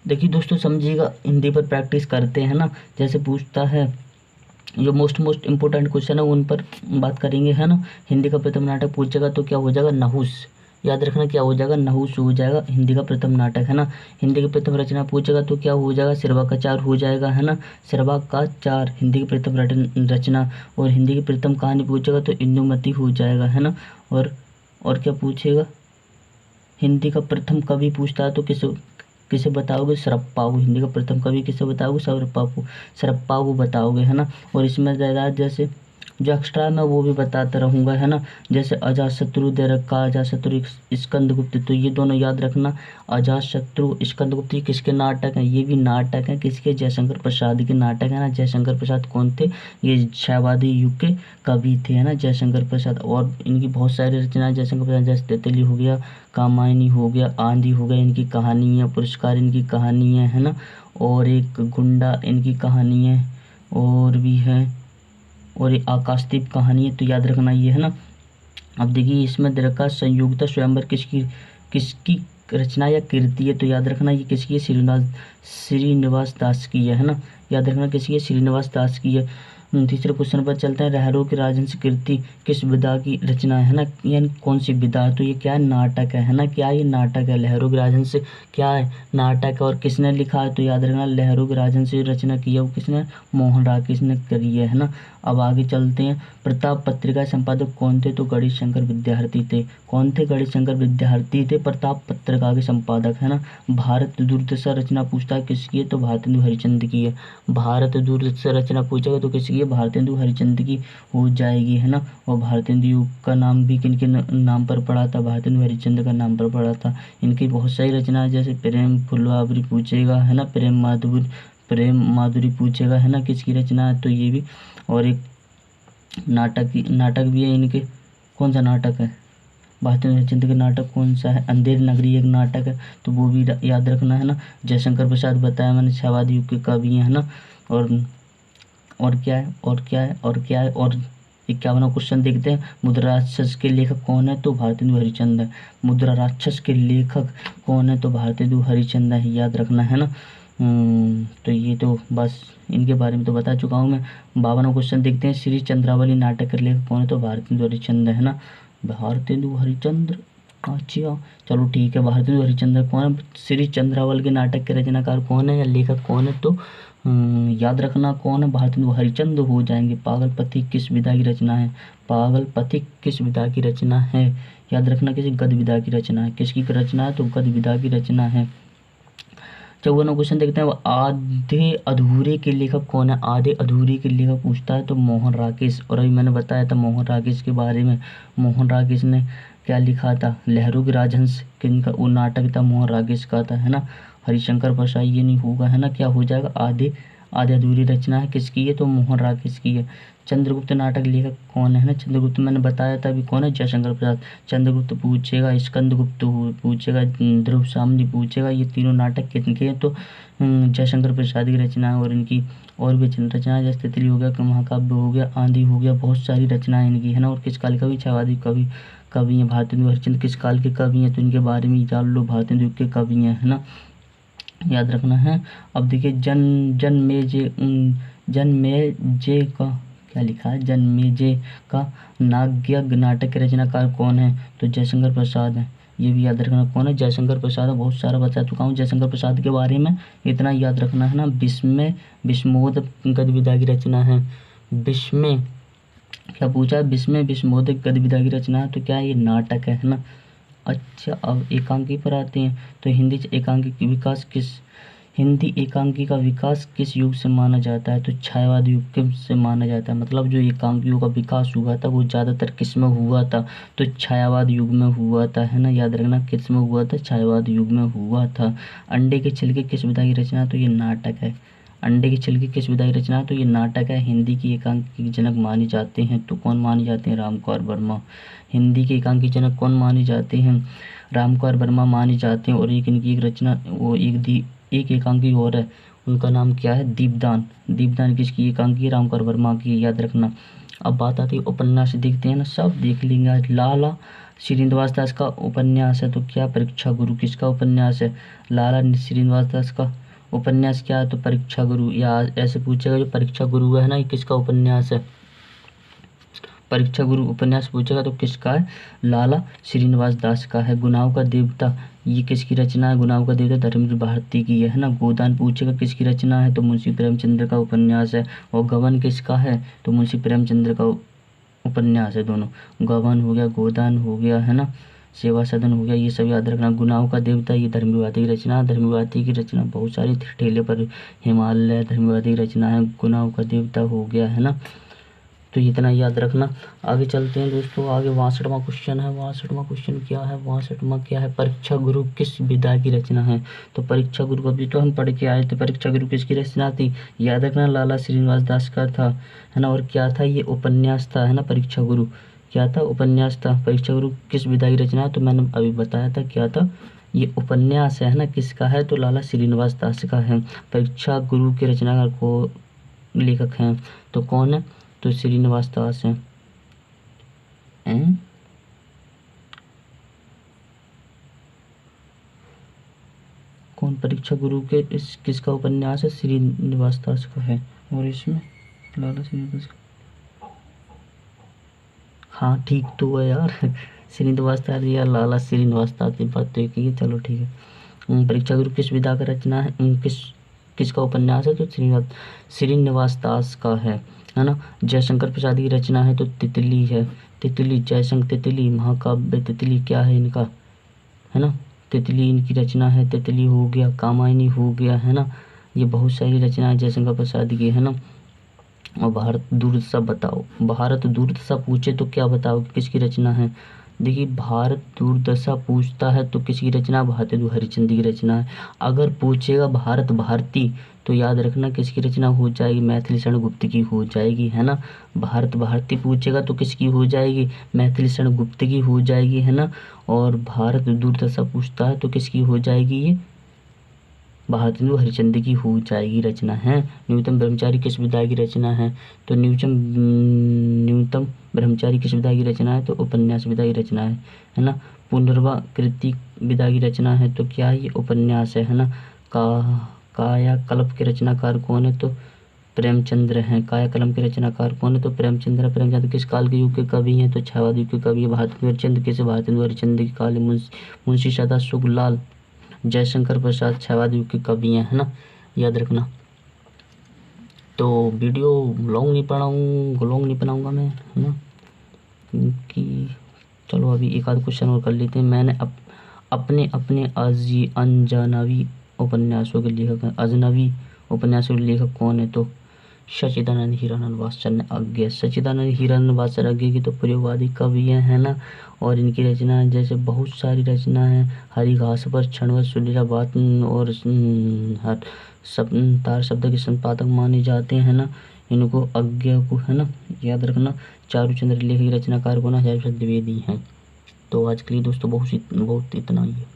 देखिए दोस्तों, समझिएगा, हिंदी पर प्रैक्टिस करते हैं ना। जैसे पूछता है, जो मोस्ट इम्पोर्टेंट क्वेश्चन है उन पर बात करेंगे, है ना। हिंदी का प्रथम नाटक पूछेगा तो क्या हो जाएगा, नहुस। याद रखना क्या हो जाएगा, नहुस हो जाएगा हिंदी का प्रथम नाटक, है ना। हिंदी की प्रथम रचना पूछेगा तो क्या हो जाएगा, सिरवा का चार हो जाएगा, है ना। सिरवा का चार हिंदी की प्रथम रचना। और हिंदी की प्रथम कहानी पूछेगा तो इंदुमती हो जाएगा, है ना। और क्या पूछेगा, हिंदी का प्रथम कवि पूछता है तो किसे किसे बताओगे, सरप्पाऊ। हिंदी का प्रथम कवि किसे बताओगे, सरप्पाऊ। सरप्पाऊ बताओगे, है ना। और इसमें ज़्यादा जैसे जो एक्स्ट्रा मैं वो भी बताता रहूँगा, है ना। जैसे अजातशत्रु दे रखा, अजातशत्रु स्कंदगुप्त, तो ये दोनों याद रखना। अजातशत्रु स्कंदगुप्त ये किसके नाटक हैं, ये भी नाटक हैं किसके, जयशंकर प्रसाद के नाटक है ना। जयशंकर प्रसाद कौन थे, ये छायावादी युग के कवि थे, है ना, जयशंकर प्रसाद। और इनकी बहुत सारी रचनाएं जयशंकर प्रसाद, जैसे तितली हो गया, कामायनी हो गया, आंधी हो गया, इनकी कहानी है। पुरस्कार इनकी कहानी है ना। और एक गुंडा इनकी कहानी है, और भी है, और एक आकाशदीप कहानी है, तो याद रखना ये, है ना। अब देखिए इसमें दे रखा संयुक्ता स्वयंवर किसकी किसकी रचना या कृति है, तो याद रखना ये किसकी है, श्रीनिवास दास की है ना। याद रखना किसकी है, श्रीनिवास दास की है। तीसरे क्वेश्चन पर चलते हैं, रहरों की राजहंस कृति किस विधा की रचना है ना, यानी कौन सी विधा, तो ये क्या है, नाटक है ना। क्या ये नाटक है, लहरों की राजहंस क्या है, नाटक है। और किसने लिखा है, तो याद रखना लहरों की राजहंस की रचना की है वो किसने, मोहन राकेश ने करी है ना। अब आगे चलते हैं, प्रताप पत्रिका संपादक कौन थे, तो गणेश शंकर विद्यार्थी थे। कौन थे, गणेश शंकर विद्यार्थी थे प्रताप पत्रिका के संपादक, है ना। भारत दुर्दशा रचना पूछता है किसकी है, तो भारतेंदु हरिश्चंद्र की है। भारत दुर्दशा रचना पूछेगा तो किसकी है, भारतेंदु हरिश्चंद्र की हो जाएगी, है ना। और भारतेंदु का नाम भी किनके नाम पर पड़ा था, भारतेंदु हरिश्चंद्र का नाम पर पड़ा था। इनकी बहुत सारी रचना जैसे प्रेम फुलवारी पूछेगा, है ना, प्रेम माधुरी पूछेगा, है ना, किसकी रचना है, तो ये भी। और एक नाटक भी है इनके, कौन सा नाटक है, भारतेंदु हरिश्चंद्र के नाटक कौन सा है, अंधेरी नगरी एक नाटक है, तो वो भी याद रखना, है ना। जयशंकर प्रसाद बताया मैंने, छायावादी युग के कवि हैं, है ना। और क्या है, और 51वां क्वेश्चन देखते हैं, मुद्रा राक्षस के लेखक कौन है, तो भारतेंदु हरिश्चंद्र है। मुद्रा राक्षस के लेखक कौन है, तो भारतेंदु हरिश्चंद्र है, याद रखना, है ना। तो ये तो बस इनके बारे में तो बता चुका हूँ मैं। 52वां क्वेश्चन देखते हैं, श्री चंद्रावली नाटक के लेखक कौन है, तो भारतेंदु हरिश्चंद्र, है ना। भारतेंदु हरिश्चंद्र, अच्छा चलो ठीक है। भारतेंदु हरिश्चंद्र कौन है, श्री चंद्रावल के नाटक के रचनाकार कौन है या लेखक कौन है, तो याद रखना कौन है, भारतेंदु हरिश्चंद्र हो जाएंगे। पागल पथिक किस विधा की रचना है, पागल पथिक किस विधा की रचना है, याद रखना किसी गद्य विधा की रचना है। किसकी रचना है, तो गद्य विधा की रचना है। 54वां क्वेश्चन देखते हैं, आधे अधूरे के लेखक कौन है, आधे अधूरे के लेखक पूछता है तो मोहन राकेश। और अभी मैंने बताया था मोहन राकेश के बारे में, मोहन राकेश ने क्या लिखा था, लहरों की राजहंस किनका वो नाटक था, मोहन राकेश का था, है ना। हरिशंकर प्रसाद ये नहीं होगा, है ना, क्या हो जाएगा, आधे आधे अधूरी रचना है किसकी है, तो मोहन राकेश की है। चंद्रगुप्त नाटक लेखक कौन है ना, चंद्रगुप्त मैंने बताया था अभी कौन है, जयशंकर प्रसाद। चंद्रगुप्त पूछेगा, स्कंदगुप्त पूछेगा, ध्रुव सामनी पूछेगा, ये तीनों नाटक किनके हैं, तो जयशंकर प्रसाद की रचना है। और इनकी और भी रचनाएं जैसे तितली हो गया, महाकाव्य हो गया, आंधी हो गया, बहुत सारी रचनाएं इनकी, है ना। और किस काल कवि, छायावादी कवि हैं। भारतेंदु हरिश्चंद्र किस काल के कवि हैं, तो इनके बारे में जान लो, भारतेंदु युग के कवि हैं, है ना, याद रखना है। अब देखिए जन्मेजय का क्या लिखा है, जन्मेजय का नाट्यज्ञ नाटक के रचनाकार कौन है, तो जयशंकर प्रसाद है। ये भी याद रखना कौन है, जयशंकर प्रसाद है। बहुत सारा बता चुका हूँ जयशंकर प्रसाद के बारे में, इतना याद रखना, है ना। विस्मोद गद्य विधा की रचना है। विस्मय क्या पूछा है, विस्मोदक गद्य विधा की रचना है, तो क्या ये नाटक है ना। अच्छा अब एकांकी पर आते हैं, तो हिंदी एकांकी का विकास किस युग से माना जाता है, तो छायावादी युग से माना जाता है। मतलब जो एकांकियों का विकास हुआ था वो ज़्यादातर किस में हुआ था, तो छायावाद युग में हुआ था, है ना, याद रखना किस में हुआ था, छायावाद युग में हुआ था। अंडे के छिलके किस विधा की रचना, तो ये नाटक है। अंडे की छिलके किस विधा की रचना, तो ये नाटक है। हिंदी की एकांकी जनक माने जाते हैं, तो कौन माने जाते हैं, रामकुमार वर्मा। हिंदी के एकांकी जनक कौन माने जाते हैं, रामकुमार वर्मा माने जाते हैं। और एक इनकी एक रचना वो एक एकांकी और है, उनका नाम क्या है, दीपदान। दीपदान किसकी एकांकी, रामकुमार वर्मा की, याद रखना। अब बात आती है उपन्यास, देखते हैं ना, सब देख लेंगे आज। लाला श्रीनिवास दास का उपन्यास है तो क्या परीक्षा गुरु किसका उपन्यास है? लाला श्रीनिवास दास का उपन्यास क्या है? तो परीक्षा गुरु। या ऐसे पूछेगा जो परीक्षा गुरु है ना, ये किसका उपन्यास है? परीक्षा गुरु उपन्यास पूछेगा तो किसका है? लाला श्रीनिवास दास का है। गुनाहों का देवता ये किसकी रचना है? गुनाहों का देवता धर्मवीर भारती की है ना। गोदान पूछेगा किसकी रचना है? तो मुंशी प्रेमचंद्र का उपन्यास है। और गबन किसका है? तो मुंशी प्रेमचंद्र का उपन्यास है दोनों। गबन हो गया, गोदान हो गया, है ना, सेवा सदन हो गया, ये सब याद रखना। गुनाहों का देवता ये धर्मवीर भारती की रचना। धर्मवीर भारती की रचना बहुत सारी ठेले पर हिमालय धर्मवीर भारती की रचना है। गुनाहों का देवता हो गया, है ना। तो इतना याद रखना। आगे चलते हैं दोस्तों। आगे 62वां क्वेश्चन है। 62वां क्वेश्चन क्या है? 62वां क्या है? परीक्षा गुरु किस विधा की रचना है? तो परीक्षा गुरु अभी तो हम पढ़ के आए थे। परीक्षा गुरु किसकी रचना थी? याद रखना, लाला श्रीनिवास दास का था, है ना। और क्या था? ये उपन्यास था, है ना। परीक्षा गुरु क्या था? उपन्यास था। परीक्षा गुरु किस विधा की रचना है? तो मैंने अभी बताया था क्या था, ये उपन्यास है ना। किसका है? तो लाला श्रीनिवास दास का है। परीक्षा गुरु के रचनाकार को लेखक हैं तो कौन है? तो श्रीनिवास दास हैं। कौन? परीक्षा गुरु के इस किसका उपन्यास है? श्रीनिवास दास का है। और इसमें लाला श्रीनिवास का, हाँ ठीक तो है यार। श्रीनिवास दास या लाला श्रीनिवास दास की बात तो एक ही है। चलो ठीक है। परीक्षा गुरु किस विधा का रचना है? किसका उपन्यास है? तो श्रीनिवास दास का है ना। जयशंकर प्रसाद की रचना है तो तितली है। तितली, जयशंकर तितली, महाकाव्य तितली क्या है इनका, है ना। तितली इनकी रचना है। तितली हो गया, कामायनी हो गया, है ना। ये बहुत सारी रचनाएं जयशंकर प्रसाद की, है ना। और भारत दुर्दशा बताओ। भारत दुर्दशा पूछे तो क्या बताओ किसकी रचना है? देखिए, भारत दुर्दशा पूछता है तो किसकी रचना? भारतेंदु हरिश्चंद्र की रचना है। अगर पूछेगा भारत भारती तो याद रखना किसकी रचना हो जाएगी? मैथिली शरण गुप्त की हो जाएगी, है ना। भारत भारती पूछेगा तो किसकी हो जाएगी? मैथिली शरण गुप्त की हो जाएगी, है ना। और भारत दुर्दशा पूछता है तो किसकी हो जाएगी? ये भारतेंदु हरिश्चंद्र की हो जाएगी रचना है। न्यूनतम ब्रह्मचारी किस विधा की रचना है? तो न्यूनतम ब्रह्मचारी किस विधा की रचना है? तो उपन्यास विधा की रचना है ना। पुनर्वा कृति विधा की रचना है तो क्या ये उपन्यास है ना। कायाकल्प के रचनाकार कौन है? तो प्रेमचंद्र हैं। कायाकल्प के रचनाकार कौन है? तो प्रेमचंद्र। प्रेमचंद्र किस काल के युग के कवि हैं? तो छायावाद युग के कवि है। भारतेंदु हरिश्चंद्र किस? भारतेंदु हरिश्चंद्र के काल मुंशी सदा शुक्लाल जयशंकर प्रसाद छायावाद युग के कवि हैं, है ना। याद रखना। तो वीडियो लॉन्ग नहीं बनाऊंगा मैं, है ना, क्योंकि चलो अभी एक आध क्वेश्चन और कर लेते हैं। मैंने अपने अजनबी उपन्यासों के लेखक हैं। अजनबी उपन्यासों के लेखक कौन है? तो सच्चिदानंद हीरानंद वात्सल्य अज्ञे। सच्चिदानंद हीरानंद वात्सल्य अज्ञे की तो प्रयोगवादी कवि है ना। और इनकी रचना जैसे बहुत सारी रचना है। हरी घास पर क्षणवत सुरीला बात और तार शब्द के संपादक माने जाते हैं ना। इनको अज्ञे को, है ना, याद रखना। चारूचंद्र लेखक रचनाकार को ना हरिप्रसाद द्विवेदी हैं। तो आज के लिए दोस्तों बहुत इतना ही है।